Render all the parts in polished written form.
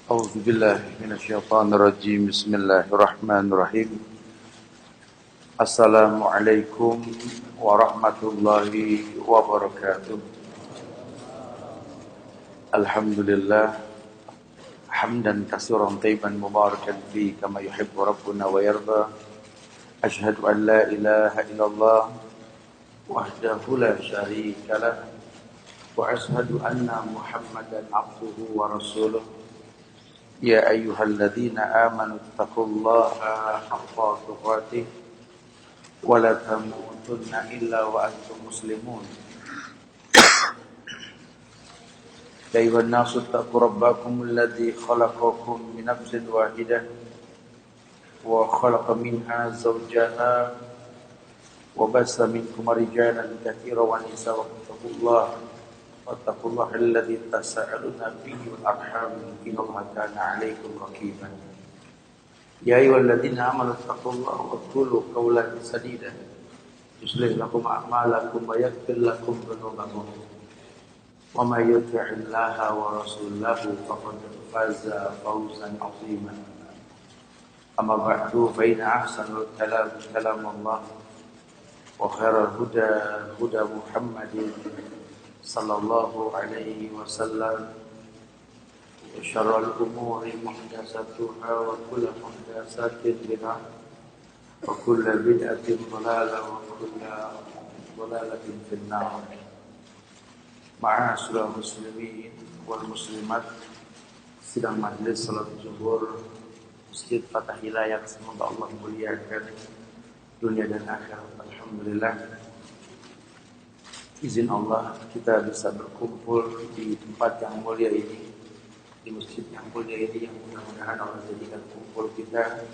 أعوذ بالله من الشيطان الرجيم بسم الله الرحمن الرحيم السلام عليكم ورحمة الله وبركاته الحمد لله حمدا كثيرا طيبا مباركا فيه كما يحب ربنا ويرضى أشهد أن لا إله إلا الله وحده لا شريك له وأشهد أن محمدا عبده ورسوله يا أيها الذين آمنوا اتقوا الله حق تقاته ولا تموتن إلا وأنتم مسلمون يا أيها الناس اتقوا ربكم الذي خلقكم من نفس واحدة وخلق منها زوجها وبث منكم رجالا كثيرا ونساء واتقوا الله الذي تساءلون به والأرحام إن الله كان عليكم رقيبا يا أيها الذين آمنوا اتقوا الله وقولوا قولا سديدا يصلح لكم أعمالكم ويغفر لكم ذنوبكم ومن يطع الله ورسوله فقد فاز فوزا عظيما أما بعد فإن أحسن الكلام كلام الله وخير الهدى هدى محمد صلى الله عليه وسلم وشر الأمور محدثاتها وكل محدثات بدعة وكل بدعة ضلالة وكل ضلالة في النار. Ma'asyiral muslimin wal muslimat, sidang majelis salat zuhur Masjid Fatah Hidayat, semoga Allah muliakan dunia dan akhirat. Alhamdulillah, izin Allah kita bisa berkumpul di tempat yang mulia ini, di masjid yang mulia ini, yang mudah-mudahan Allah jadikan kumpul kita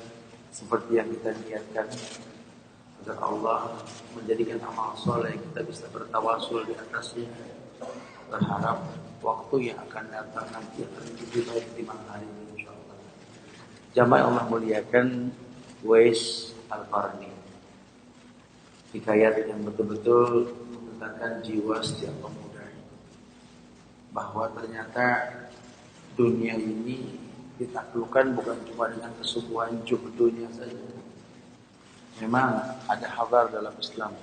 seperti yang kita niatkan, agar Allah menjadikan amal soleh kita bisa bertawasul di atasnya. Berharap waktu yang akan datang nanti akan lebih baik di malam hari ini, insyaallah. Jamaah Allah muliakan, Uwais Al-Qarni, hikayat yang betul-betul mengatakan jiwa setiap pemuda bahwa ternyata dunia ini ditaklukkan bukan cuma dengan kesubuhan juhdunya saja. Memang ada hadar dalam Islam,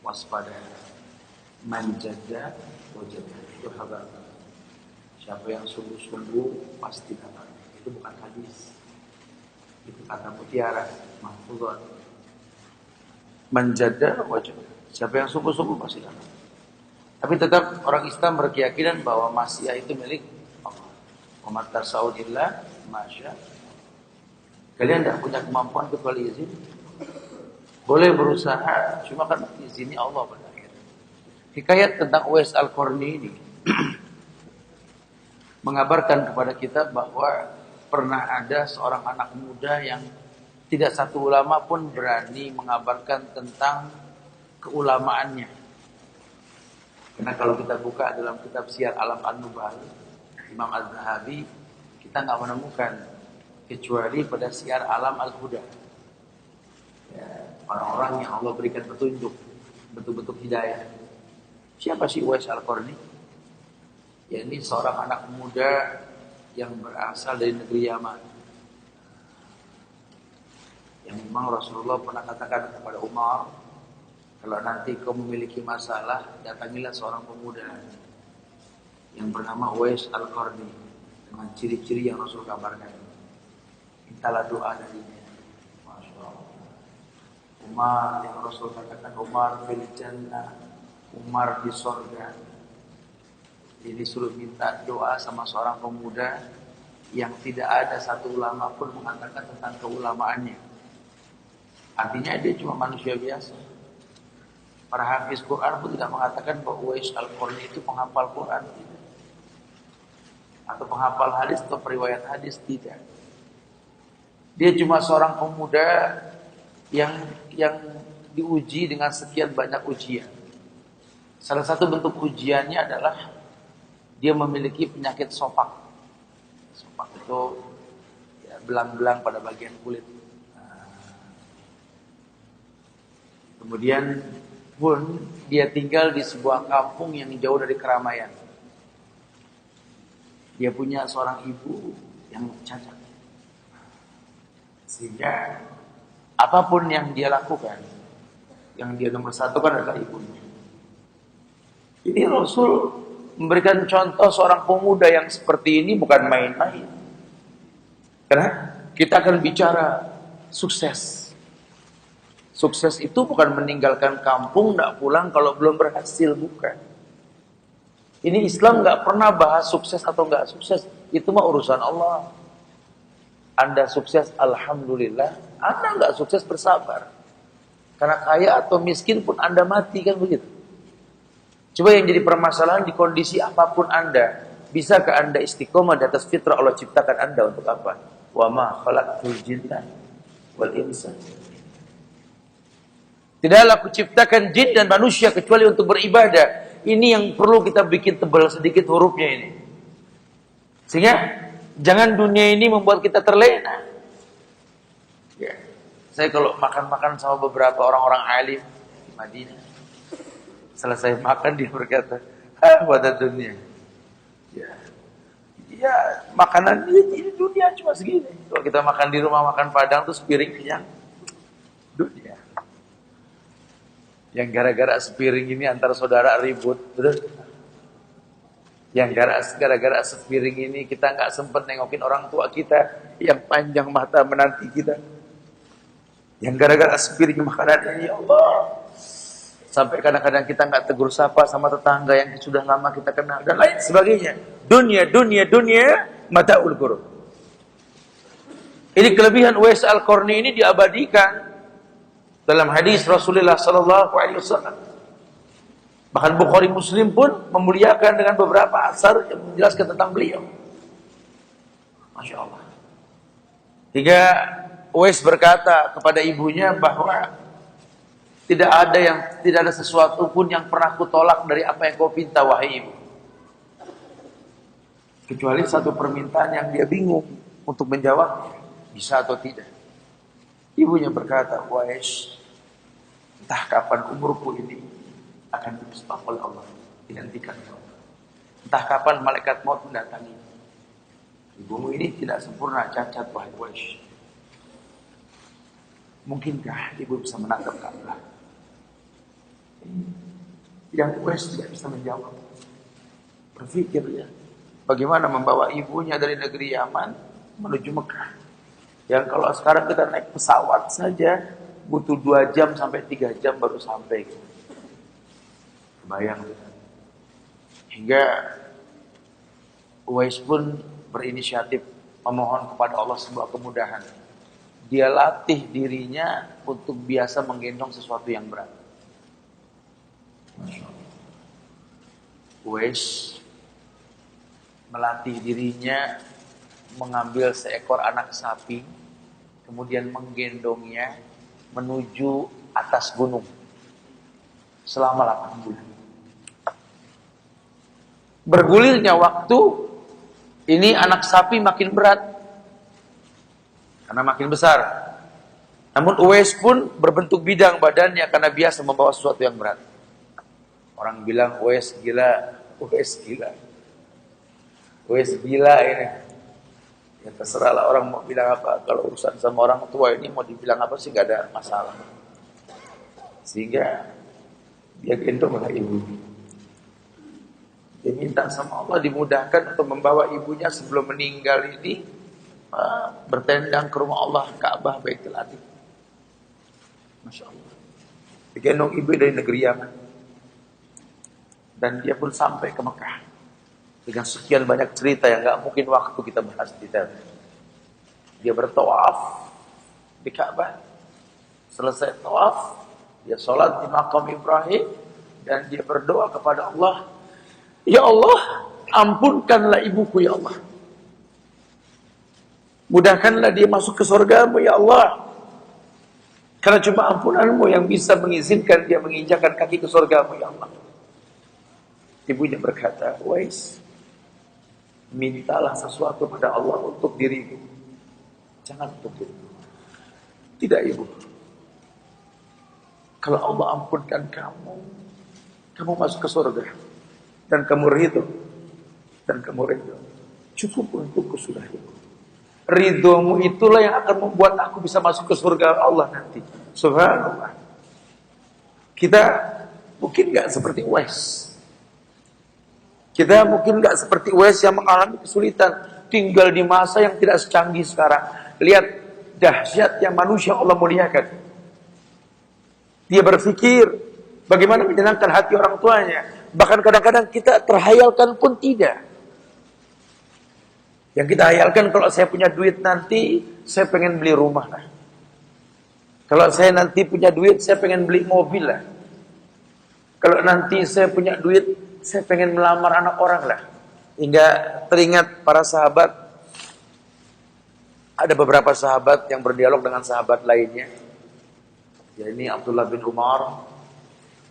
waspada, manjada wajada, itu hadar. Siapa yang sungguh-sungguh pasti dapat. Itu bukan hadis, itu kata mutiara mahfuzat. Manjada wajada, siapa yang sungguh-sungguh pasti dapat. Tapi tetap orang Islam berkeyakinan bahwa maksiat itu milik Allah. Wa matasawillah masya. Kalian tidak punya kemampuan kecuali izin. Boleh berusaha, cuma kan izinnya Allah pada akhirnya. Hikayat tentang Uwais Al-Qarni ini mengabarkan kepada kita bahwa pernah ada seorang anak muda yang tidak satu ulama pun berani mengabarkan tentang keulamaannya. Karena kalau kita buka dalam kitab Syiar Alam An-Nubal Imam Az-Zahabi, kita nggak menemukan kecuali pada Syiar Alam Al-Huda. Ya, orang-orang yang Allah berikan petunjuk, betul-betul hidayah. Siapa sih Uwais Al-Qarni? Ya, ini seorang anak muda yang berasal dari negeri Yaman. Yang memang Rasulullah pernah katakan kepada Umar, kalau nanti kau memiliki masalah, datangilah seorang pemuda yang bernama Uwais Al-Qarni dengan ciri-ciri yang Rasul kabarkan. Mintalah doa darinya. Masya Allah. Umar yang Rasul katakan, Umar fil jannah, Umar di surga. Jadi suruh minta doa sama seorang pemuda yang tidak ada satu ulama pun mengatakan tentang keulamaannya. Artinya dia cuma manusia biasa. Para hafiz Quran pun tidak mengatakan bahwa Uwais Al-Qarni itu penghafal Quran, tidak. Atau penghafal hadis atau periwayat hadis, tidak. Dia cuma seorang pemuda yang diuji dengan sekian banyak ujian. Salah satu bentuk ujiannya adalah dia memiliki penyakit sopak. Sopak itu ya, belang-belang pada bagian kulit. Kemudian pun dia tinggal di sebuah kampung yang jauh dari keramaian. Dia punya seorang ibu yang cacat. Sehingga apapun yang dia lakukan, yang dia nomor satu kan adalah ibunya. Ini Rasul memberikan contoh seorang pemuda yang seperti ini bukan main-main. Karena kita akan bicara sukses. Sukses itu bukan meninggalkan kampung, tidak pulang kalau belum berhasil, bukan. Ini Islam nggak pernah bahas sukses atau nggak sukses. Itu mah urusan Allah. Anda sukses, alhamdulillah. Anda nggak sukses, bersabar. Karena kaya atau miskin pun Anda mati, kan begitu. Coba yang jadi permasalahan di kondisi apapun Anda, bisakah Anda istiqomah di atas fitrah Allah ciptakan Anda untuk apa? Wa ma khalaqtul jinna wal insa. Tidaklah aku ciptakan jin dan manusia kecuali untuk beribadah. Ini yang perlu kita bikin tebal sedikit hurufnya ini. Sehingga jangan dunia ini membuat kita terlena. Ya. Saya kalau makan-makan sama beberapa orang-orang alim di Madinah, selesai makan dia berkata, pada dunia. Ya, makanan ini dunia cuma segini. Kalau kita makan di rumah, makan Padang tuh sepiring kenyang. Dunia. Yang gara-gara sepiring ini antara saudara ribut, betul? Yang gara-gara sepiring ini kita nggak sempat nengokin orang tua kita yang panjang mata menanti kita. Yang gara-gara sepiring makanan ini, ya Allah. Sampai kadang-kadang kita nggak tegur sapa sama tetangga yang sudah lama kita kenal dan lain sebagainya. Dunia, mata'ul ghurur. Ini kelebihan Uwais Al-Qarni ini diabadikan dalam hadis Rasulullah sallallahu alaihi wasallam. Bahkan Bukhari Muslim pun memuliakan dengan beberapa asar yang menjelaskan tentang beliau. Masya Allah. Hingga Uwais berkata kepada ibunya bahwa tidak ada sesuatu pun yang pernah kutolak dari apa yang kau pinta, wahai ibu. Kecuali satu permintaan yang dia bingung untuk menjawabnya, bisa atau tidak. Ibunya berkata, Uwais, entah kapan umurku ini akan dipestah oleh Allah, dinantikan oleh Allah. Entah kapan malaikat maut mendatangi. Ibumu ini tidak sempurna, cacat, wahai Uwais. Mungkinkah ibu bisa menangkap Ka'bah? Yang Uwais tidak bisa menjawab. Berpikir ya, bagaimana membawa ibunya dari negeri Yaman menuju Mekah. Yang kalau sekarang kita naik pesawat saja butuh 2 jam sampai 3 jam baru sampai. Kebayang. Hingga Uwais pun berinisiatif memohon kepada Allah sebuah kemudahan. Dia latih dirinya untuk biasa menggendong sesuatu yang berat. Uwais melatih dirinya mengambil seekor anak sapi, kemudian menggendongnya menuju atas gunung selama 8 bulan. Bergulirnya waktu, ini anak sapi makin berat karena makin besar. Namun Uwais pun berbentuk bidang badannya karena biasa membawa sesuatu yang berat. Orang bilang Uwais gila, Uwais gila. Uwais gila ini. Ya terserahlah orang mau bilang apa. Kalau urusan sama orang tua ini mau dibilang apa sih gak ada masalah. Sehingga dia gendong oleh ibu. Dia minta sama Allah dimudahkan untuk membawa ibunya sebelum meninggal ini bertendang ke rumah Allah, Ka'bah, Baitul Atiq. Masya Allah. Digendong ibu dari negeri Yaman. Dan dia pun sampai ke Mekah. Dengan sekian banyak cerita yang gak mungkin waktu kita bahas di dalam. Dia bertawaf di Ka'bah. Selesai tawaf, dia sholat di makam Ibrahim. Dan dia berdoa kepada Allah, ya Allah, ampunkanlah ibuku ya Allah. Mudahkanlah dia masuk ke surgamu ya Allah. Karena cuma ampunanmu yang bisa mengizinkan dia menginjakkan kaki ke surgamu ya Allah. Ibunya berkata, Uwais, mintalah sesuatu pada Allah untuk dirimu. Jangan untuk dirimu. Tidak ibu. Kalau Allah ampunkan kamu, kamu masuk ke surga. Dan kamu ridho. Dan kamu ridho. Cukup untukku sudah ibu. Ridhomu itulah yang akan membuat aku bisa masuk ke surga Allah nanti. Subhanallah. Kita mungkin nggak seperti Uwais. Kita mungkin nggak seperti Uwais yang mengalami kesulitan, tinggal di masa yang tidak secanggih sekarang. Lihat dahsyatnya manusia Allah muliakan. Dia berpikir bagaimana menyenangkan hati orang tuanya. Bahkan kadang-kadang kita terhayalkan pun tidak. Yang kita hayalkan, kalau saya punya duit nanti, saya pengen beli rumah lah. Kalau saya nanti punya duit, saya pengen beli mobil lah. Kalau nanti saya punya duit, saya pengen melamar anak orang lah. Hingga teringat para sahabat. Ada beberapa sahabat yang berdialog dengan sahabat lainnya. Ya, ini Abdullah bin Umar,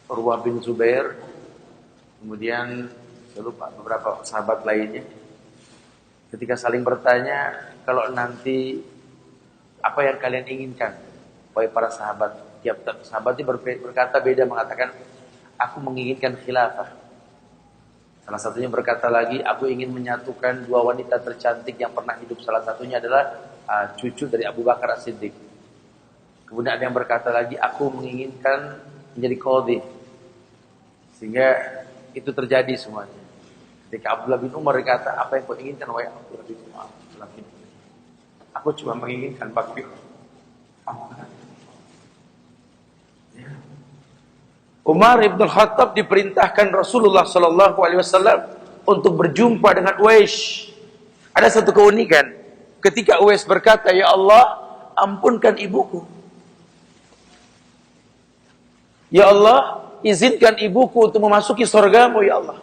Urwah bin Zubair, kemudian saya lupa beberapa sahabat lainnya. Ketika saling bertanya, kalau nanti apa yang kalian inginkan, wahai para sahabat? Tiap sahabat itu berkata beda, mengatakan, aku menginginkan khilafah. Salah satunya berkata lagi, aku ingin menyatukan dua wanita tercantik yang pernah hidup. Salah satunya adalah cucu dari Abu Bakar As-Siddiq. Kemudian ada yang berkata lagi, aku menginginkan menjadi qadhi. Sehingga itu terjadi semuanya. Ketika Abdullah bin Umar berkata, apa yang kau inginkan, wahai Abdullah bin Umar? Aku cuma menginginkan bakti. Umar ibn Khattab diperintahkan Rasulullah Sallallahu Alaihi Wasallam untuk berjumpa dengan Uwais. Ada satu keunikan. Ketika Uwais berkata, ya Allah, ampunkan ibuku. Ya Allah, izinkan ibuku untuk memasuki surgamu, ya Allah.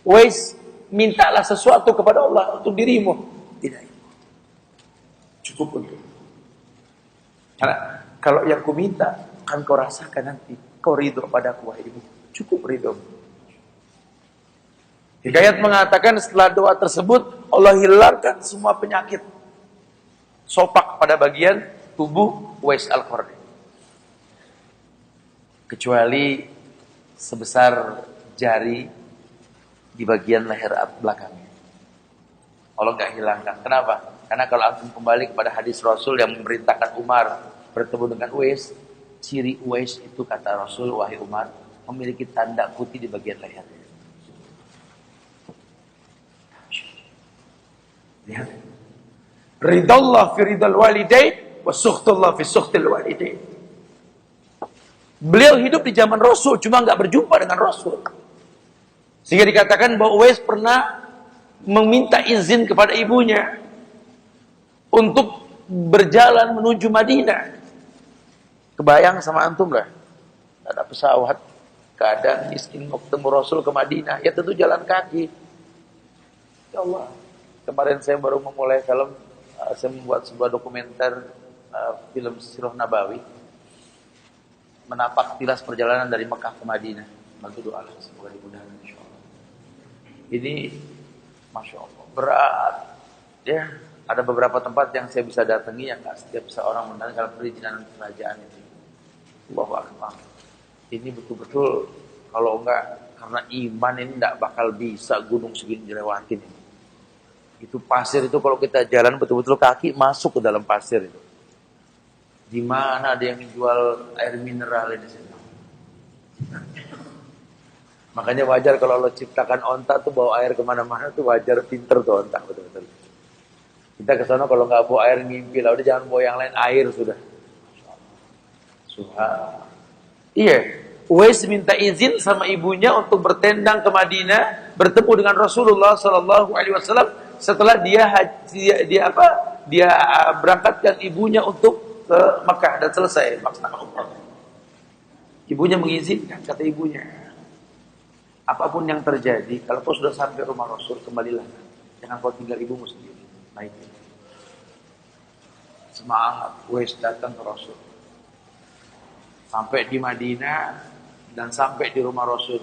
Uwais, mintalah sesuatu kepada Allah untuk dirimu. Tidak. Cukup untuk. Karena kalau yang ku minta, akan kau rasakan nanti. Kau ridho padaku, wahai ibu. Cukup ridho. Hikayat mengatakan setelah doa tersebut, Allah hilangkan semua penyakit sopak pada bagian tubuh Uwais Al-Qarni. Kecuali sebesar jari di bagian leher belakangnya. Allah nggak hilangkan. Kenapa? Karena kalau antum kembali kepada hadis Rasul yang memerintahkan Umar bertemu dengan Uwais, ciri Uwais itu kata Rasul, wahai Umar, memiliki tanda putih di bagian lehernya. Lihat. Ridallah fi ridal walidain wa sukhtullah fi sukhtil walidain. Beliau hidup di zaman Rasul, cuma nggak berjumpa dengan Rasul. Sehingga dikatakan bahwa Uwais pernah meminta izin kepada ibunya untuk berjalan menuju Madinah. Kebayang sama antum lah, ada pesawat, keadaan miskin mau ketemu Rasul ke Madinah, ya tentu jalan kaki. Ya Allah, kemarin saya baru memulai film, saya membuat sebuah dokumenter film Sirah Nabawi, menapak tilas perjalanan dari Mekah ke Madinah. Bantu doa, semoga dimudahkan insyaallah. Ini Masya Allah berat ya. Ada beberapa tempat yang saya bisa datangi yang gak setiap seorang mendatangi kalau perizinan kerajaan itu. Allahu Akbar. Ini betul-betul kalau enggak karena iman ini enggak bakal bisa gunung segini dilewatin ini. Itu pasir itu kalau kita jalan betul-betul kaki masuk ke dalam pasir itu. Di mana ada yang jual air mineral di sini. Makanya wajar kalau Allah ciptakan onta tuh bawa air kemana-mana tuh wajar, pinter tuh onta betul-betul. Kita ke sana kalau nggak bawa air ngimpi lah, udah jangan bawa yang lain, air sudah. Subhanallah. Iya, Uwais minta izin sama ibunya untuk bertendang ke Madinah, bertemu dengan Rasulullah Sallallahu Alaihi Wasallam setelah dia berangkatkan ibunya untuk ke Makkah dan selesai maksudnya. Ibunya mengizinkan, kata ibunya. Apapun yang terjadi, kalau kau sudah sampai rumah Rasul, kembalilah. Jangan kau tinggal ibumu sendiri. Baik. Semangat, Uwais datang ke Rasul. Sampai di Madinah dan sampai di rumah Rasul.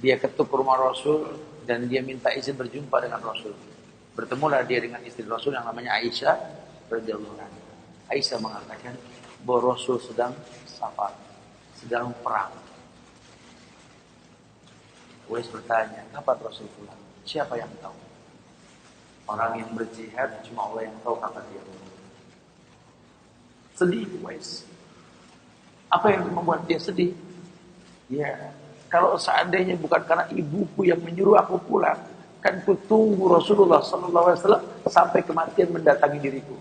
Dia ketuk rumah Rasul dan dia minta izin berjumpa dengan Rasul. Bertemulah dia dengan istri Rasul yang namanya Aisyah radhiyallahu anha. Aisyah mengatakan bahwa Rasul sedang safar, sedang perang. Uwais bertanya, kapan Rasul pulang? Siapa yang tahu? Orang yang berjihad cuma Allah yang tahu kata dia. Sedih Uwais. Apa yang membuat dia sedih? Ya, kalau seandainya bukan karena ibuku yang menyuruh aku pulang, kan ku tunggu Rasulullah SAW sampai kematian mendatangi diriku.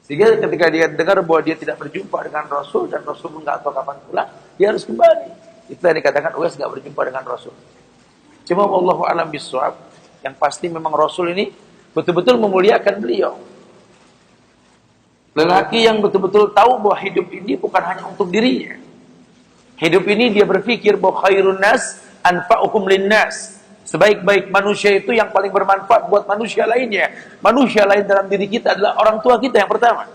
Sehingga ketika dia dengar bahwa dia tidak berjumpa dengan Rasul dan Rasul pun nggak tahu kapan pulang, dia harus kembali. Itu yang dikatakan Uwais nggak berjumpa dengan Rasul. Cuma wallahu a'lam bishawab, yang pasti memang Rasul ini betul-betul memuliakan beliau. Lelaki yang betul-betul tahu bahwa hidup ini bukan hanya untuk dirinya. Hidup ini dia berpikir bahwa khairun nas anfa'uhum linnas. Sebaik-baik manusia itu yang paling bermanfaat buat manusia lainnya. Manusia lain dalam diri kita adalah orang tua kita yang pertama.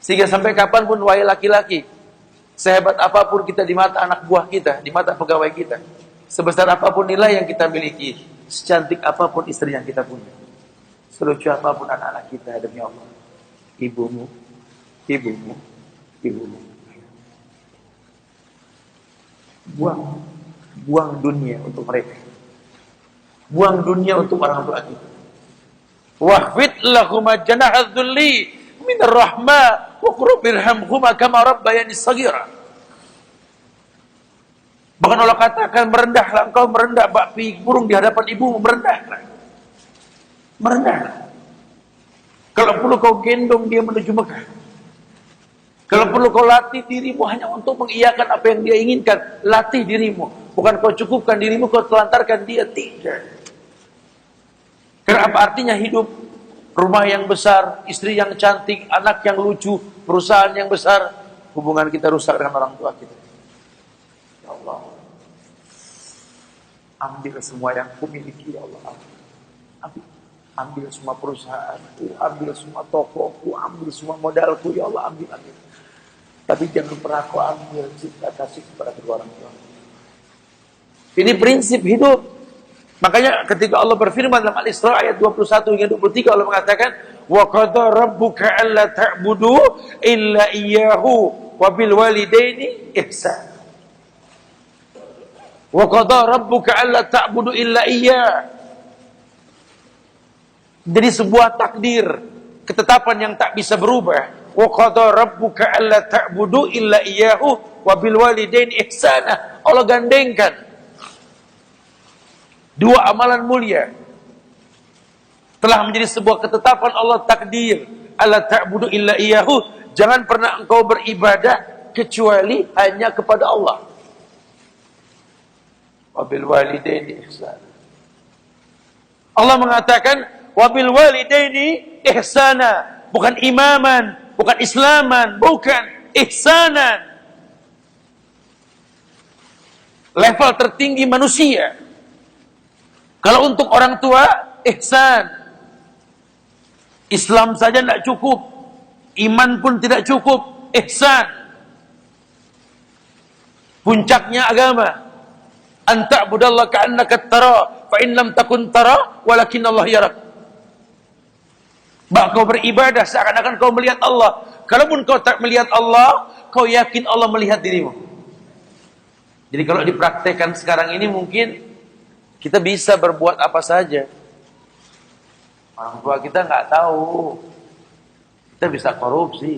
Sehingga sampai kapanpun wahai laki-laki, sehebat apapun kita di mata anak buah kita, di mata pegawai kita, sebesar apapun nilai yang kita miliki, secantik apapun istri yang kita punya, selucu apapun anak-anak kita, demi Allah, ibumu, ibumu, ibumu. Buang dunia untuk mereka. Buang dunia untuk orang tua kita. Wahfid lahuma janaha dhulli minar rahma wa qur birhamhuma kama rabbayani shaghira. Bahkan Allah katakan, merendahlah engkau, merendah bakpi burung di hadapan ibumu, merendahlah. Merendahlah. Kalau perlu kau gendong dia menuju Mekah. Kalau perlu kau latih dirimu hanya untuk mengiyakan apa yang dia inginkan, latih dirimu. Bukan kau cukupkan dirimu, kau telantarkan dia, tidak. Karena apa artinya hidup? Rumah yang besar, istri yang cantik, anak yang lucu, perusahaan yang besar, hubungan kita rusak dengan orang tua kita. Ya Allah, ambil semua yang kumiliki, ya Allah. Ambil semua perusahaanku, ambil semua tokoku, ambil semua modalku, ya Allah, ambil. Tapi jangan pernah kau ambil cinta kasih kepada kedua orang tua. Ini prinsip hidup. Makanya ketika Allah berfirman dalam Al-Isra ayat 21 hingga 23, Allah mengatakan, wa qada rabbuka alla ta'budu illa iyyahu wa bil walidaini ihsan. Wa qada rabbuka alla ta'budu illa iyyah. Jadi sebuah takdir, ketetapan yang tak bisa berubah. Wa qada rabbuka alla ta'budu illa iyyahu wa bil walidaini ihsana. Allah gandengkan dua amalan mulia. Telah menjadi sebuah ketetapan Allah, takdir. Alla ta'budu illa iyyahu. Jangan pernah engkau beribadah kecuali hanya kepada Allah. Wa bil walidaini ihsana. Allah mengatakan wabil walidaini ihsana, bukan imaman, bukan islaman, bukan ihsanan. Level tertinggi manusia. Kalau untuk orang tua, ihsan. Islam saja tidak cukup, iman pun tidak cukup, ihsan. Puncaknya agama. Anta budallah ka'annaka tara, fa in lam takun tara, walakin Allah yarak. Bahwa kau beribadah seakan-akan kau melihat Allah. Kalaupun kau tak melihat Allah, kau yakin Allah melihat dirimu. Jadi kalau dipraktekkan sekarang ini mungkin kita bisa berbuat apa saja. Orang tua kita nggak tahu. Kita bisa korupsi.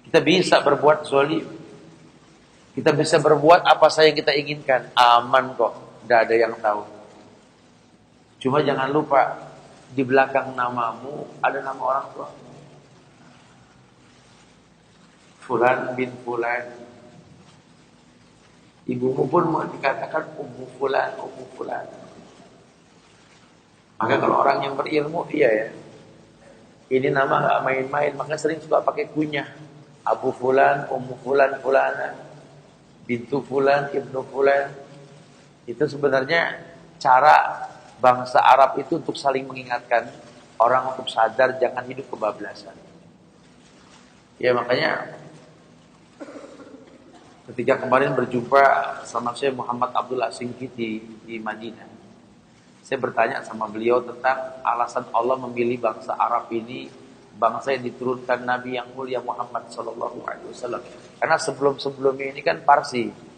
Kita bisa berbuat zalim. Kita bisa berbuat apa saja yang kita inginkan. Aman kok. Tidak ada yang tahu. Cuma jangan lupa, di belakang namamu ada nama orang tua. Fulan bin Fulan. Ibumu pun mau dikatakan Ummu Fulan, Ummu Fulan. Maka kalau orang yang berilmu, iya ya, ini nama gak main-main. Maka sering suka pakai kunyah. Abu Fulan, Ummu Fulan, Fulana, Bintu Fulan, Ibnu Fulan. Itu sebenarnya cara bangsa Arab itu untuk saling mengingatkan orang untuk sadar jangan hidup kebablasan. Ya makanya ketika kemarin berjumpa sama saya Muhammad Abdullah Singkiti di Madinah, saya bertanya sama beliau tentang alasan Allah memilih bangsa Arab ini, bangsa yang diturunkan Nabi yang mulia Muhammad SAW. Karena sebelum-sebelumnya ini kan Parsi.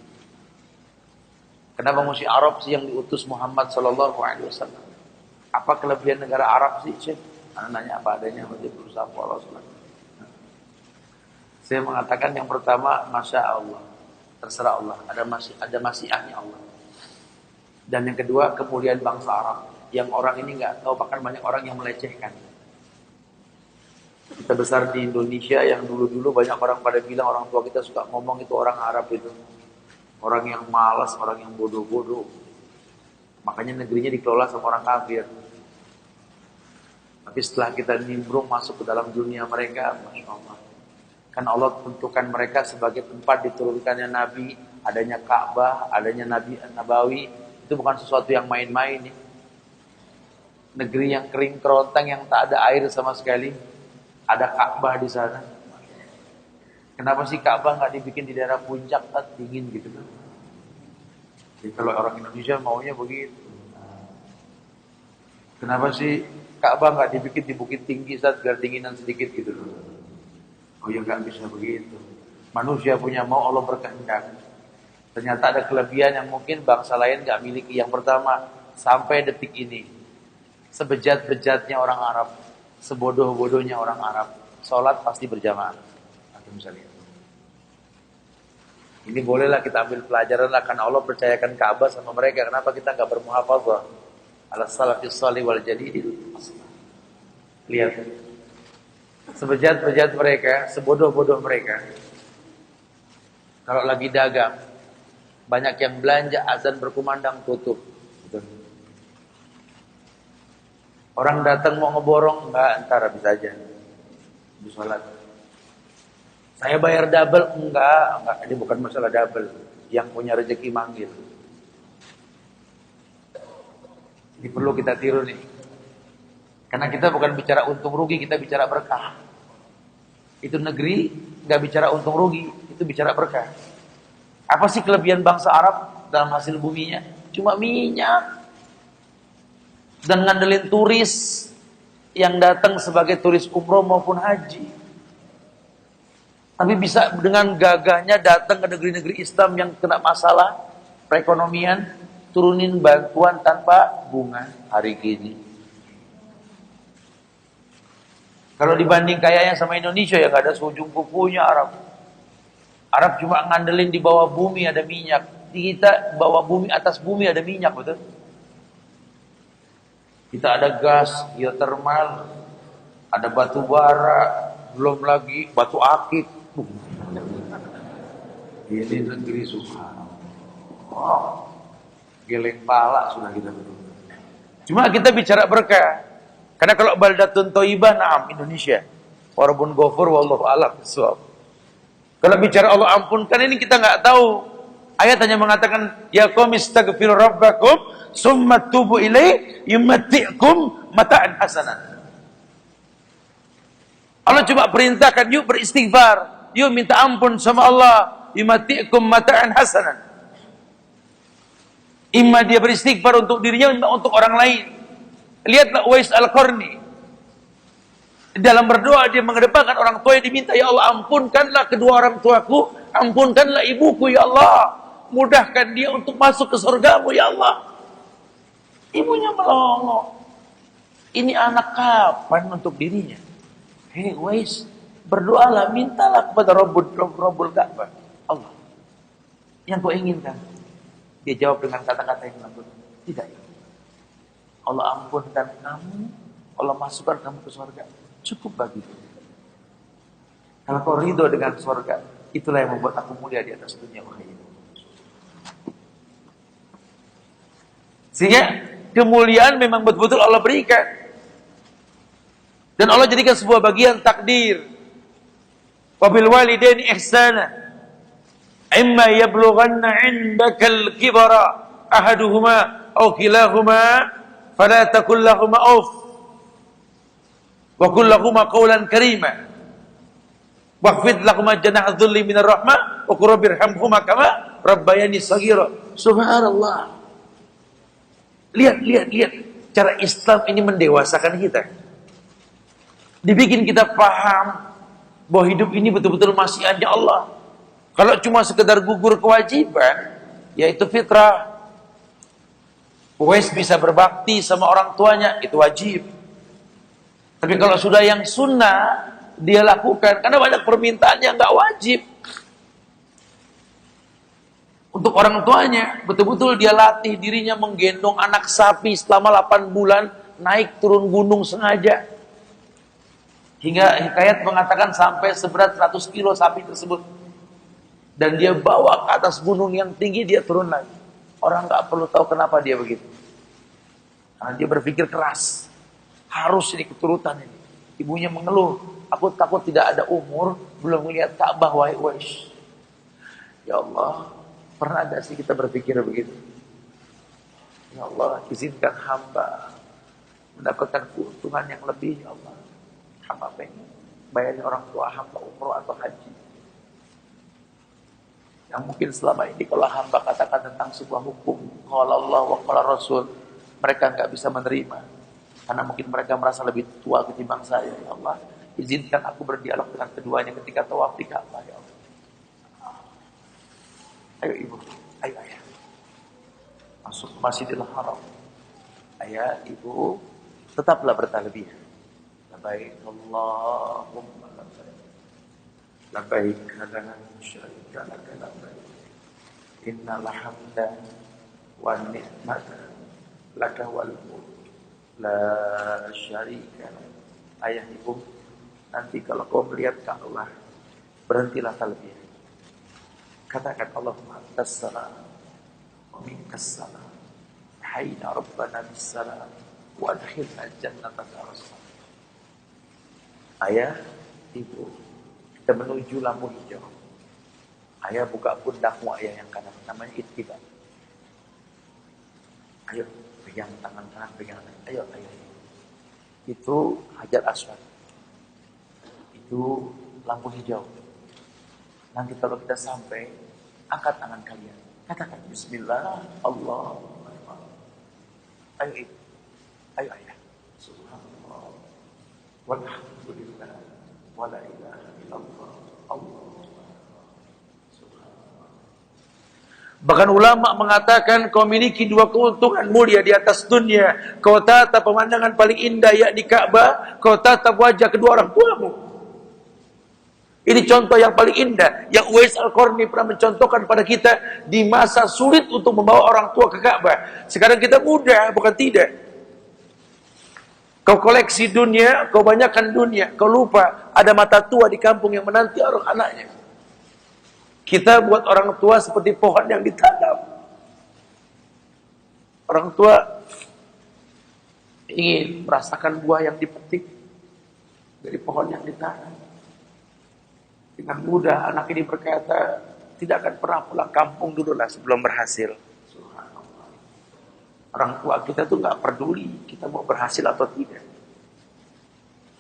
Kenapa mesti Arab sih yang diutus Muhammad sallallahu alaihi wasallam? Apa kelebihan negara Arab sih, Syekh? Anak nanya apa adanya, dia berusaha polos. Saya mengatakan yang pertama, Masya Allah, terserah Allah, ada masyiahnya Allah. Dan yang kedua, kemuliaan bangsa Arab, yang orang ini nggak tahu, bahkan banyak orang yang melecehkan. Kita besar di Indonesia, yang dulu-dulu banyak orang pada bilang, orang tua kita suka ngomong itu orang Arab itu orang yang malas, orang yang bodoh-bodoh. Makanya negerinya dikelola sama orang kafir. Tapi setelah kita nimbrung masuk ke dalam dunia mereka, Masya Allah. Kan Allah tentukan mereka sebagai tempat diturunkannya Nabi, adanya Ka'bah, adanya Nabi Nabawi. Itu bukan sesuatu yang main-main. Negeri yang kering kerontang, yang tak ada air sama sekali. Ada Ka'bah di sana. Kenapa sih Ka'bah nggak dibikin di daerah puncak, dingin gitu kan? Jadi kalau orang Indonesia maunya begitu. Kenapa sih Ka'bah nggak dibikin di bukit tinggi, biar dinginan sedikit gitu loh? Oh ya nggak bisa begitu. Manusia punya mau, Allah berkehendak. Ternyata ada kelebihan yang mungkin bangsa lain nggak miliki. Yang pertama, sampai detik ini, sebejat-bejatnya orang Arab, sebodoh-bodohnya orang Arab, sholat pasti berjamaah. Misalnya. Ini bolehlah kita ambil pelajaran lah, karena Allah percayakan Ka'bah sama mereka. Kenapa kita nggak bermuhafadzah ala salafis shalih wal jadid? Lihat, sebejat-bejat mereka, sebodoh-bodoh mereka, kalau lagi dagang, banyak yang belanja, azan berkumandang tutup. Orang datang mau ngeborong, enggak, entar habis aja, habis sholat. Saya bayar double, enggak, ini bukan masalah double. Yang punya rezeki manggil. Ini perlu kita tiru nih. Karena kita bukan bicara untung rugi, kita bicara berkah. Itu negeri enggak bicara untung rugi, itu bicara berkah. Apa sih kelebihan bangsa Arab dalam hasil buminya? Cuma minyak. Dan ngandelin turis yang datang sebagai turis umroh maupun haji. Tapi bisa dengan gagahnya datang ke negeri-negeri Islam yang kena masalah perekonomian, turunin bantuan tanpa bunga hari ini. Kalau dibanding kayanya sama Indonesia, ya gak ada seujung kukunya Arab. Arab cuma ngandelin di bawah bumi ada minyak. Kita bawah bumi, atas bumi ada minyak, betul? Kita ada gas, geotermal, ada batu bara, belum lagi batu akik. Ini negeri subhanallah. Geleng pala sudah kita berdua. Cuma kita bicara berkah. Karena kalau baldatun thayyibah, na'am, Indonesia. Walaupun ghafur wallahu a'lam bissawab. Kalau bicara Allah ampunkan, ini kita nggak tahu. Ayat hanya mengatakan, ya qaum istaghfiru rabbakum summa tubu ilaihi yumatti'kum mata'an hasanan. Allah cuma perintahkan, yuk beristighfar. Yuk minta ampun sama Allah. Yumatikum mata'an hasanan. Imma dia beristighfar untuk dirinya, imma untuk orang lain. Lihatlah Uwais Al-Qarni. Dalam berdoa dia mengedepankan orang tua yang diminta. Ya Allah, ampunkanlah kedua orang tuaku. Ampunkanlah ibuku ya Allah. Mudahkan dia untuk masuk ke surgamu ya Allah. Ibunya melongo. Ini anak kapan untuk dirinya? Hei Uwais, berdoalah, mintalah kepada Rabbul Ka'bah, Allah. Yang kau inginkan. Dia jawab dengan kata-kata yang lembut. Tidak. Allah ampunkan kamu, Allah masukkan kamu ke surga. Cukup bagiku. Kalau kau ridho dengan surga, itulah yang membuat aku mulia di atas dunia wahai ini. Sehingga kemuliaan memang betul-betul Allah berikan. Dan Allah jadikan sebuah bagian takdir. Wabil walidaini ihsana. Imma yablughanna 'indakal kibara ahaduhuma aw kilahuma fala taqul lahumā uff wa qul lahumā qawlan karīmā wakhfid lahumā janāha dhulli minar rahmah wa qur rabbirhamhumā kamā rabbayani shaghīrā. Subhanallah. Lihat cara Islam ini mendewasakan kita. Dibikin kita paham bahwa hidup ini betul-betul masyiatnya Allah. Kalau cuma sekedar gugur kewajiban, yaitu fitrah, Uwais bisa berbakti sama orang tuanya, itu wajib. Tapi kalau sudah yang sunnah, dia lakukan. Karena banyak permintaan yang nggak wajib. Untuk orang tuanya, betul-betul dia latih dirinya menggendong anak sapi selama 8 bulan, naik turun gunung sengaja. Hingga hikayat mengatakan sampai seberat 100 kilo sapi tersebut. Dan dia bawa ke atas gunung yang tinggi, dia turun lagi. Orang nggak perlu tahu kenapa dia begitu. Karena dia berpikir keras. Harus ini keturutan ini. Ibunya mengeluh, aku takut tidak ada umur, belum melihat Ka'bah wahai Uwais. Ya Allah, pernah gak sih kita berpikir begitu? Ya Allah, izinkan hamba mendapatkan keuntungan yang lebih, ya Allah. Hamba pengen bayarin orang tua hamba umroh atau haji. Yang mungkin selama ini kalau hamba katakan tentang sebuah hukum, qala Allah wa qala Rasul, mereka nggak bisa menerima. Karena mungkin mereka merasa lebih tua ketimbang saya. Ya Allah, izinkan aku berdialog dengan keduanya ketika tawaf di Ka'bah, ya Allah. Ayo ibu, ayo ayah. Masuk ke Masjidil Haram. Ayah, ibu, tetaplah bertalbiyah. Labbaik Allahumma labbaik. Labbaik la syarika lak labbaik. Innal hamda wan ni'mata laka wal mulk la syarika lak. Ayah ibu, nanti kalau kau melihat Ka'bah, berhentilah talbiyah. Katakan Allahumma antas salam wa minkas salam. Hayna rabbana bis salam wa adkhilna jannataka rasul. Ayah, ibu, kita menuju lampu hijau. Ayah buka pundakmu ayah yang kanan, namanya ittiba. Ayo, pegang tangan kanan, pegang tangan. Ayo, ayo. Itu Hajar Aswad. Itu lampu hijau. Nanti kalau kita sampai, angkat tangan kalian. Katakan Bismillah, Allah. Ayo ibu, ayo ayah. Subhanallah, walhamdulillah, wala ilaha illallah, Allah. Bahkan ulama mengatakan kau miliki 2 keuntungan mulia di atas dunia. Kau tatap pemandangan paling indah yakni Ka'bah, kau tatap wajah kedua orang tuamu. Ini contoh yang paling indah yang Uwais Al-Qarni pernah mencontohkan pada kita di masa sulit untuk membawa orang tua ke Ka'bah. Sekarang kita mudah, bukan tidak. Kau koleksi dunia, kau banyakkan dunia, kau lupa ada mata tua di kampung yang menanti orang anaknya. Kita buat orang tua seperti pohon yang ditanam. Orang tua ingin merasakan buah yang dipetik dari pohon yang ditanam. Dengan mudah anak ini berkata, tidak akan pernah pulang kampung dulu lah sebelum berhasil. Orang tua kita tuh nggak peduli kita mau berhasil atau tidak.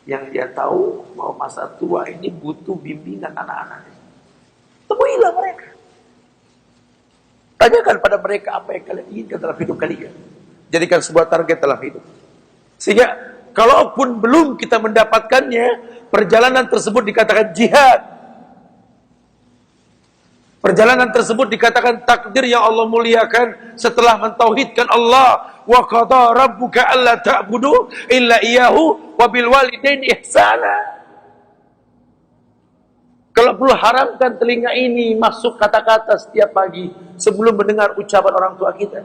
Yang dia tahu bahwa masa tua ini butuh bimbingan anak-anaknya. Temuilah mereka. Tanyakan pada mereka apa yang kalian inginkan dalam hidup kalian. Jadikan sebuah target dalam hidup. Sehingga kalaupun belum kita mendapatkannya, perjalanan tersebut dikatakan jihad. Perjalanan tersebut dikatakan takdir yang Allah muliakan setelah mentauhidkan Allah. Wa qada rabbuka alla ta'budu illa iyyahu wa bil walidaini ihsana. Kalau perlu haramkan telinga ini masuk kata-kata setiap pagi sebelum mendengar ucapan orang tua kita.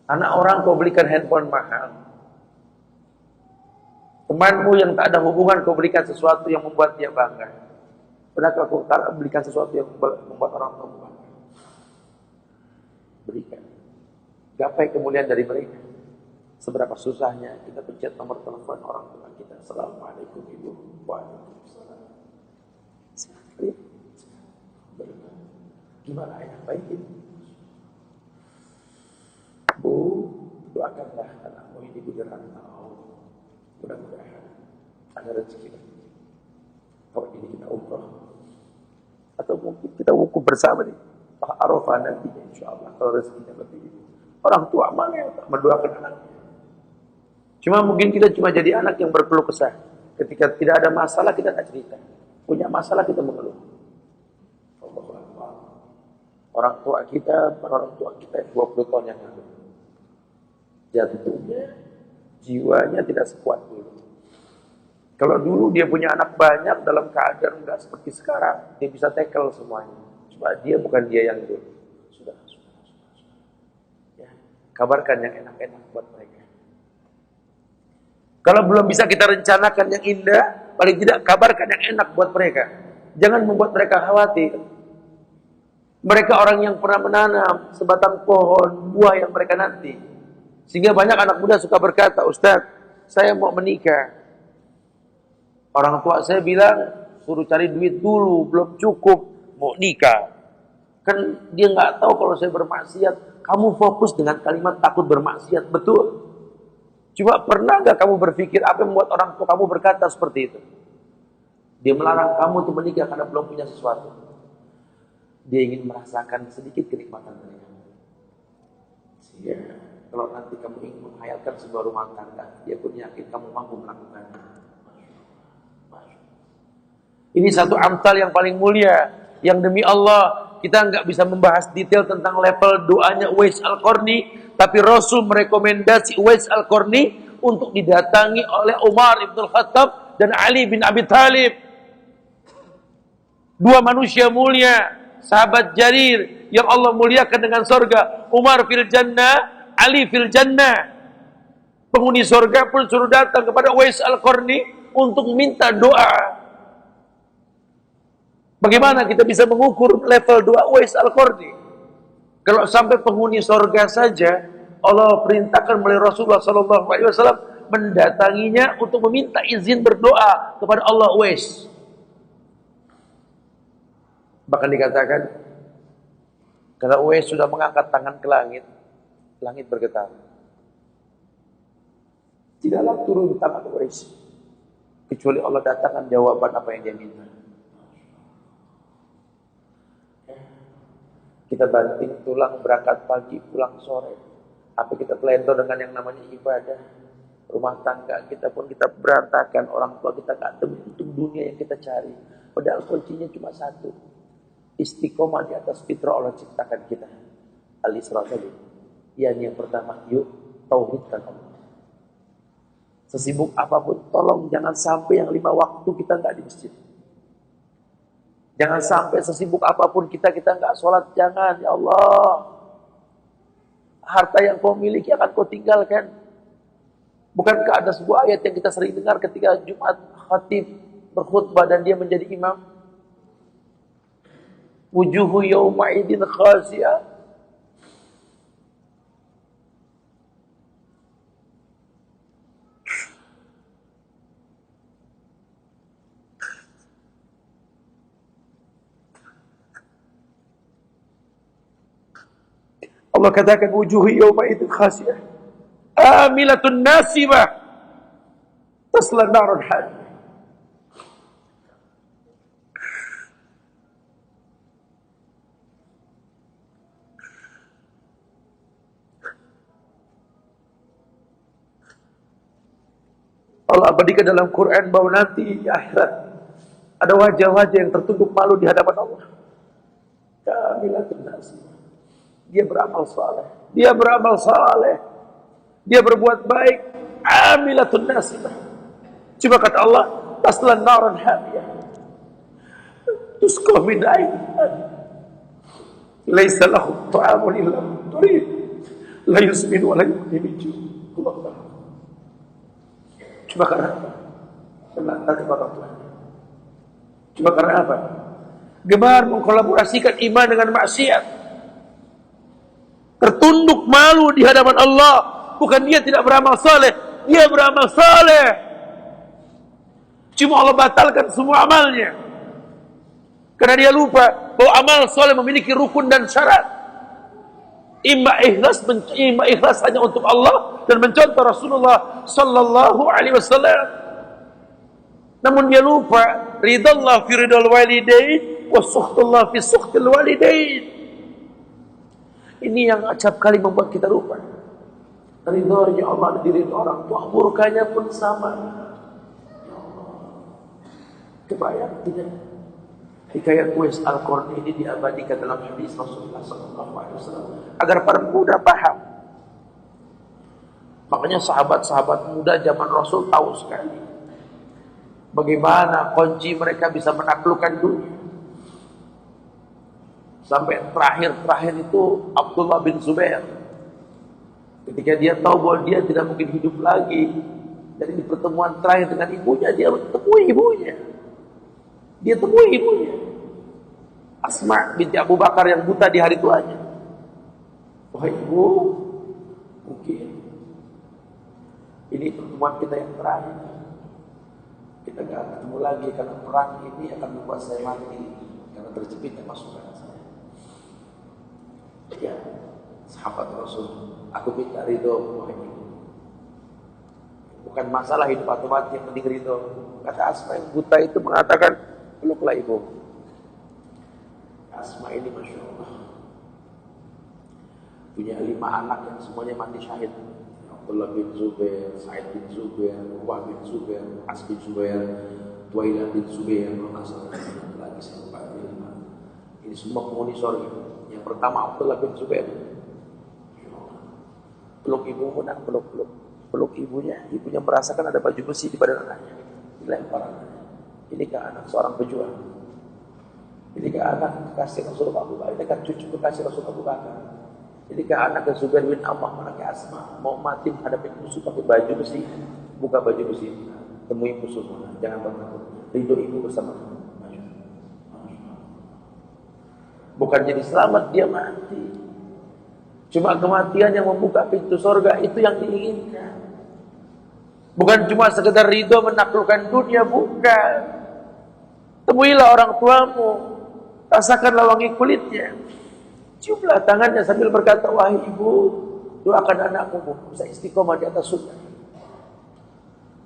Anak orang kau belikan handphone mahal. Temanmu yang tak ada hubungan kau belikan sesuatu yang membuat dia bangga. Pernahkah kau belikan sesuatu yang membuat orang tua bangga? Berikan. Gapai kemuliaan dari mereka. Seberapa susahnya kita pencet nomor telepon orang tua kita. Assalamualaikum ibu. Waalaikumsalam. Gimana ayah? Baik ibu. Bu, doakanlah anakmu ini di rantau. Mudah-mudahan ada rezeki. Kalau ini kita umroh atau mungkin kita wukuf bersama nih Pak Arafah nanti insyaallah kalau rezekinya lebih. Orang tua mana yang tak mendoakan anaknya? Cuma mungkin kita cuma jadi anak yang berkeluh kesah. Ketika tidak ada masalah kita tak cerita. Punya masalah kita mengeluh. Orang tua kita, orang tua kita 20 tahun yang lalu. Jantungnya, jiwanya tidak sekuat dulu. Kalau dulu dia punya anak banyak dalam keadaan enggak seperti sekarang, dia bisa tackle semuanya. Cuma dia bukan dia yang dulu. Sudah. Ya, kabarkan yang enak-enak buat mereka. Kalau belum bisa kita rencanakan yang indah, paling tidak kabarkan yang enak buat mereka. Jangan membuat mereka khawatir. Mereka orang yang pernah menanam sebatang pohon buah yang mereka nanti. Sehingga banyak anak muda suka berkata, Ustaz, saya mau menikah. Orang tua saya bilang, suruh cari duit dulu, belum cukup, mau nikah. Kan dia nggak tahu kalau saya bermaksiat. Kamu fokus dengan kalimat takut bermaksiat, betul? Cuma pernah nggak kamu berpikir apa yang membuat orang tua kamu berkata seperti itu? Dia melarang kamu untuk menikah karena belum punya sesuatu. Dia ingin merasakan sedikit kenikmatan mereka. Sehingga kalau nanti kamu ingin menghayalkan sebuah rumah tangga, dia pun yakin kamu mampu melakukannya. Ini satu amsal yang paling mulia, yang demi Allah kita nggak bisa membahas detail tentang level doanya Uwais Al-Qarni, tapi Rasul merekomendasi Uwais Al-Qarni untuk didatangi oleh Umar Ibn Khattab dan Ali bin Abi Thalib. Dua manusia mulia, sahabat Jarir yang Allah muliakan dengan surga. Umar fil jannah, Ali fil jannah. Penghuni surga pun suruh datang kepada Uwais Al-Qarni untuk minta doa. Bagaimana kita bisa mengukur level doa Uwais Al-Qarni? Kalau sampai penghuni surga saja Allah perintahkan melalui Rasulullah SAW mendatanginya untuk meminta izin berdoa kepada Allah Uwais. Bahkan dikatakan kalau Uwais sudah mengangkat tangan ke langit, langit bergetar. Tidaklah turun tangan Uwais kecuali Allah datangkan jawaban apa yang dia minta. Kita banting tulang berangkat pagi pulang sore. Apa kita telendor dengan yang namanya ibadah? Rumah tangga kita pun kita berantakan. Orang tua kita gak temu untuk dunia yang kita cari. Padahal kuncinya cuma satu. Istiqomah di atas fitrah Allah ciptakan kita. Al-Isra tadi. Yang pertama, yuk tauhidkan Allah. Sesibuk apapun, tolong jangan sampai yang 5 waktu kita gak di masjid. Jangan sampai sesibuk apapun kita nggak sholat. Jangan, ya Allah. Harta yang kau miliki akan kau tinggalkan. Bukankah ada sebuah ayat yang kita sering dengar ketika Jumat khatib berkhutbah dan dia menjadi imam? Wujuhu yawma'idin khasiyah. Allah katakan wujuhi yawma idzin khasiyah amilatun nasibah tasla narun hamiyah. Allah abadikan dalam Quran bahwa nanti di akhirat ada wajah-wajah yang tertunduk malu di hadapan Allah. Amilatun nasibah. Dia beramal saleh. Dia beramal saleh. Dia berbuat baik. Amilatun nasibah. Cuma kata Allah, taslan naran hamiyah. Tusqa min ain. Laisa lahu ta'amun illa turid. La yusmin wa la yughni min ju'. Cuma karena apa? Karena kepada Tuhan. Cuma karena apa? Gemar mengkolaborasikan iman dengan maksiat. Tertunduk malu di hadapan Allah. Bukan dia tidak beramal saleh, dia beramal saleh. Cuma Allah batalkan semua amalnya karena dia lupa bahwa amal saleh memiliki rukun dan syarat. Imma ikhlas hanya untuk Allah dan mencontoh Rasulullah sallallahu alaihi wasallam. Namun dia lupa ridallah fi ridal walidain wa sukhtullah fi sukhtil walidain. Ini yang acap kali membuat kita lupa. Ridhonya Allah di ridho orang tua, murkanya pun sama. Kebayang tidak? Hikayat Uwais Al-Qarni ini diabadikan dalam hadis Rasulullah SAW agar para muda paham. Makanya sahabat-sahabat muda zaman Rasul tahu sekali bagaimana kunci mereka bisa menaklukkan dunia. Sampai terakhir itu Abdullah bin Zubair, ketika dia tahu bahwa dia tidak mungkin hidup lagi, dan di pertemuan terakhir dengan ibunya, dia temui ibunya. Asma binti Abu Bakar yang buta di hari tuanya. Wahai ibu, mungkin ini pertemuan kita yang terakhir. Kita gak ketemu lagi karena perang ini akan membuat saya mati karena terjepitnya masukan saya. Ya, sahabat Rasul, aku minta ridho, wahai ibu. Bukan masalah hidup atau mati, yang penting ridho. Kata Asma yang buta itu mengatakan, peluklah ibu. Asma ini Masya Allah punya 5 anak yang semuanya mati syahid. Abdullah bin Zubair, Sa'id bin Zubair, Wah bin Zubair, As bin Zubair, Tuailah bin Zubair, lagi saya lupa. Ini semua penghuni surga. Yang pertama Abdullah bin Zubair, peluk ibumu, nak peluk ibunya. Ibunya merasakan ada baju besi di badan anaknya, dilempar. Inikah anak seorang pejuang? Inikah anak kekasih Rasulullah Abu Bakar? Inikah cucu kekasih Rasulullah Abu Bakar? Inikah anak ke Zubair bin Awwam, anaknya Asma, mau mati menghadapi musuh pakai baju besi? Buka baju besi, temui musuhmu, jangan takut. Ridho ibu bersama kamu. Bukan jadi selamat dia mati. Cuma kematian yang membuka pintu surga, itu yang diinginkan. Bukan cuma sekedar ridho menaklukkan dunia, bukan. Temuilah orang tuamu, rasakanlah wangi kulitnya, ciumlah tangannya sambil berkata, wahai ibu, doakan anakmu bisa istiqomah di atas sunnah.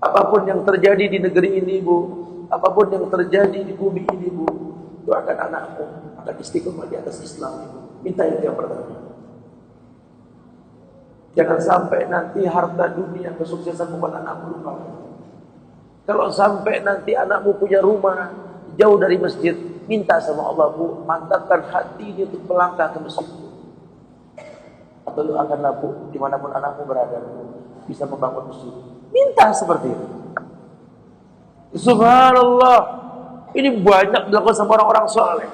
Apapun yang terjadi di negeri ini, bu, apapun yang terjadi di bumi ini, bu, doakan anakmu akan istiqomah di atas Islam, ibu. Minta itu yang pertama. Jangan sampai nanti harta dunia, kesuksesan membuat anakmu lupa. Kalau sampai nanti anakmu punya rumah jauh dari masjid, minta sama Allah, bu, mantapkan hati ini untuk melangkah ke masjid. Atau doakanlah, bu, dimanapun anakmu berada, bu, bisa membangun masjid. Minta seperti itu. Subhanallah, ini banyak dilakukan sama orang-orang soleh.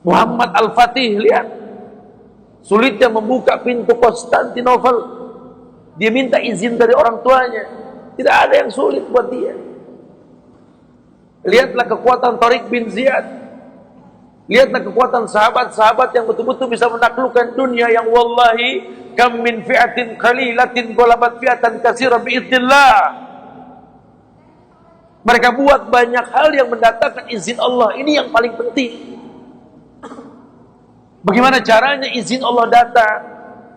Muhammad Al-Fatih, lihat, sulitnya membuka pintu Konstantinopel, dia minta izin dari orang tuanya. Tidak ada yang sulit buat dia. Lihatlah kekuatan Tariq bin Ziyad. Lihatlah kekuatan sahabat-sahabat yang betul-betul bisa menaklukkan dunia, yang wallahi kam min fi'atin qalilatin ghalabat fi'atan katsiran biidznillah. Mereka buat banyak hal yang mendatangkan izin Allah. Ini yang paling penting. Bagaimana caranya izin Allah datang?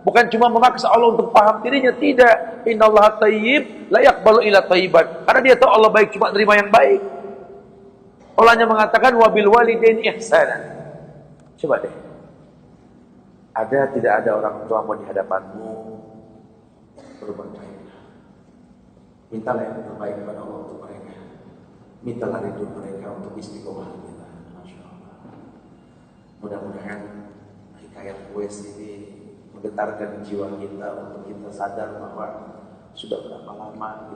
Bukan cuma memaksa Allah untuk paham dirinya, tidak. Innallaha thayyib la yaqbalu illa thayyiban. Karena dia tahu Allah baik, cuma terima yang baik. Allahnya mengatakan wabil walidaini ihsana. Coba deh. Ada tidak ada orang tuamu di hadapanmu, berbuat baik. Mintalah yang terbaik kepada Allah untuk mereka. Mintalah ridho mereka untuk istiqomah kita. Masya Allah. Mudah-mudahan hikayat Uwais ini menggetarkan jiwa kita untuk kita sadar bahwa sudah berapa lama kita